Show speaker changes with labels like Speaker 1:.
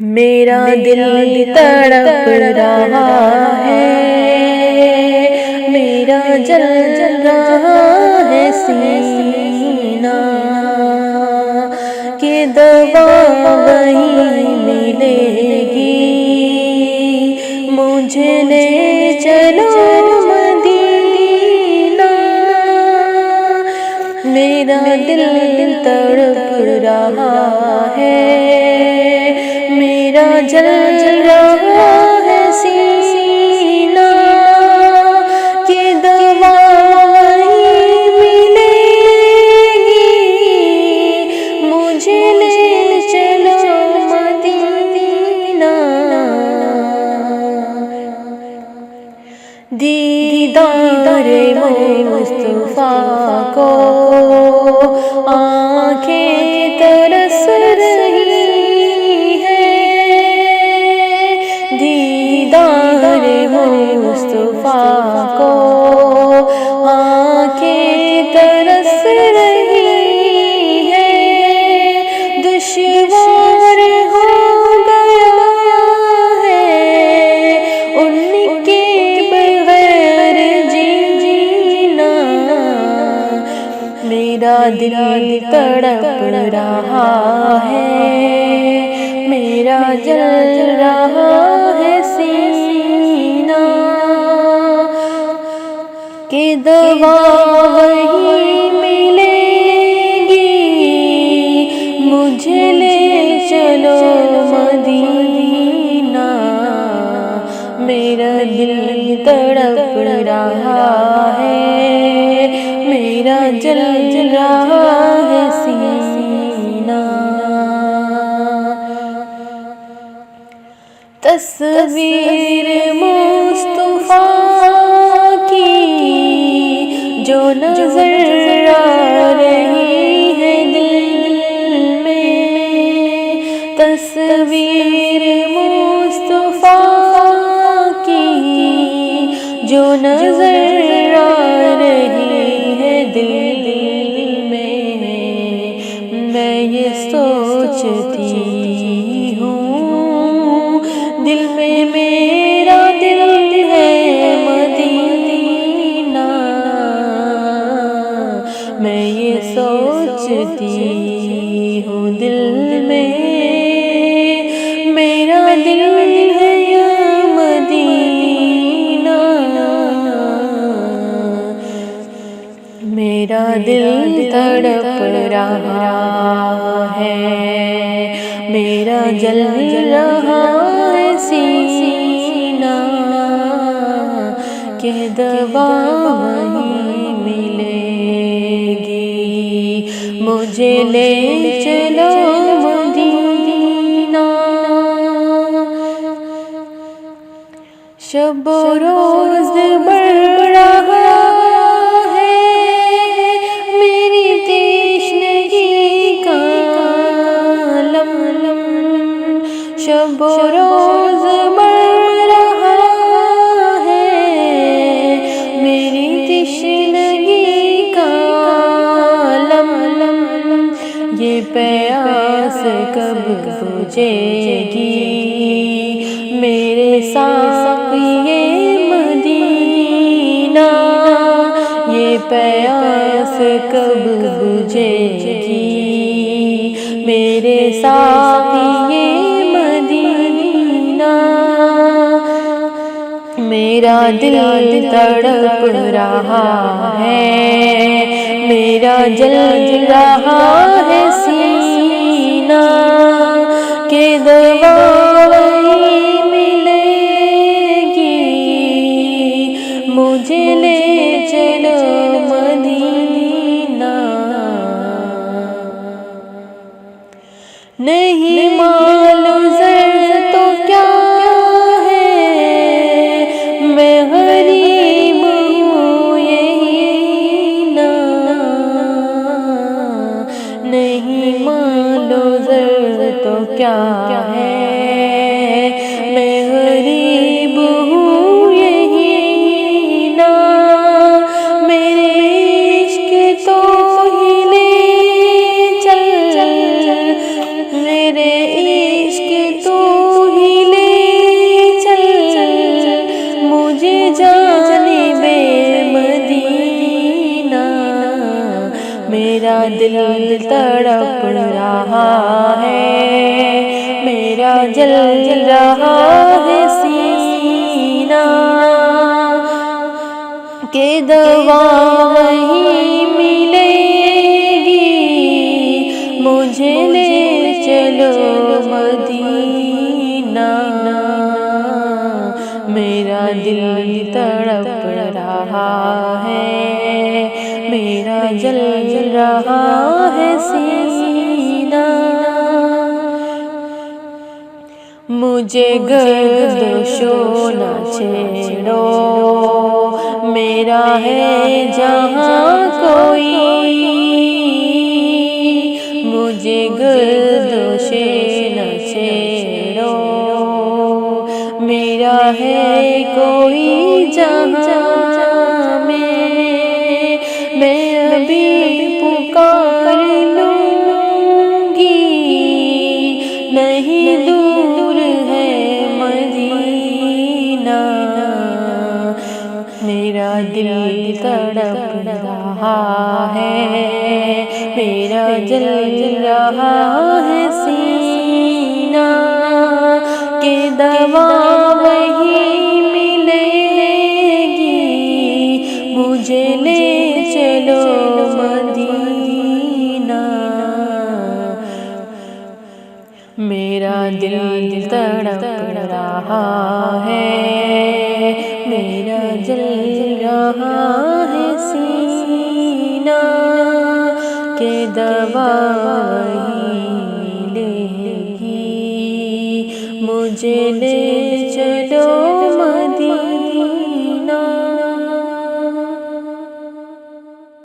Speaker 1: میرا دل تڑپ رہا ہے، میرا جل رہا ہے سینہ، کہ دوا وہیں ملے گی، مجھے لے چلو مدینہ۔ میرا دل تڑپ رہا ہے، میرا جل رہا ہے سینہ، کہ دوا وہیں ملے گی، مجھے لے چلو مدینہ۔ دیدار مصطفیٰ کو آنکھیں ترس رہی ہیں، دیدار مصطفیٰ کو آنکھیں ترس رہی ہیں، دشوار ہو گیا ہے ان کے بغیر جینا۔ میرا دل تڑپ رہا ہے، میرا جل رہا ہے سینہ، کہ دوا وہیں ملے گی، مجھے لے چلو مدینہ۔ میرا دل تڑپ رہا ہے، میرا جل رہا ہے سینہ۔ تصویر مصطفیٰ کی جو نظر آ رہی ہے دل میں، تصویر مصطفیٰ کی جو نظر آ رہی ہے دل میں، میں یہ سوچتی ہوں دل میں میرا دل ہے مدینہ، میں یہ سوچتی ہوں دل میں میرا دل ہے یا مدینہ۔ میرا دل تڑپ رہا ہے، میرا جل رہا ہے سینہ، کہ دوا وہیں ملے گی، مجھے لے چلو مدینہ۔ شب و روز بڑھ رہا ہے میری تشنگی کا عالم، شب و روز بڑھ رہا ہے میری تشنگی کا عالم، یہ پیاس کب بجھے گی میرے ساقیے مدینہ، یہ پیاس کب بجھے گی میرے ساقیے مدینہ۔ میرا دل تڑپ رہا ہے، میرا جل رہا ہے سینہ، کہ دوا وہیں ملے گی، مجھے لے چلو مدینہ۔ نہیں معلوم زر تو کیا ہے، میں غریب ہوں یہی نا، نہیں معلوم زر تو کیا ہے، میں غریب ہوں یہی نا، میرے عشق تو ہی لے چل، میرے عشق تو میرا دل تڑپ رہا ہے، میرا جل رہا ہے سینہ، کہ دوا وہیں ملے گی، مجھے لے چلو مدینہ۔ میرا دل تڑپ رہا ہے، میرا جل رہا ہے سینہ، مجھے گردشو نہ چھیڑو، میرا ہے جہاں کوئی، مجھے گردش نہ چھیڑو، میرا ہے کوئی جہاں میں ابھی پکار لوں گی، نہیں دور ہے مدینہ۔ میرا دل تڑپ رہا ہے، میرا جل رہا ہے سینہ، کہ دوا وہیں ملے گی، مجھے لے چلو مدینہ۔ میرا دل تڑپ رہا ہے، میرا جل رہا ہے سینہ، کہ دوا وہیں ملے گی، مجھے لے چلو مدینہ۔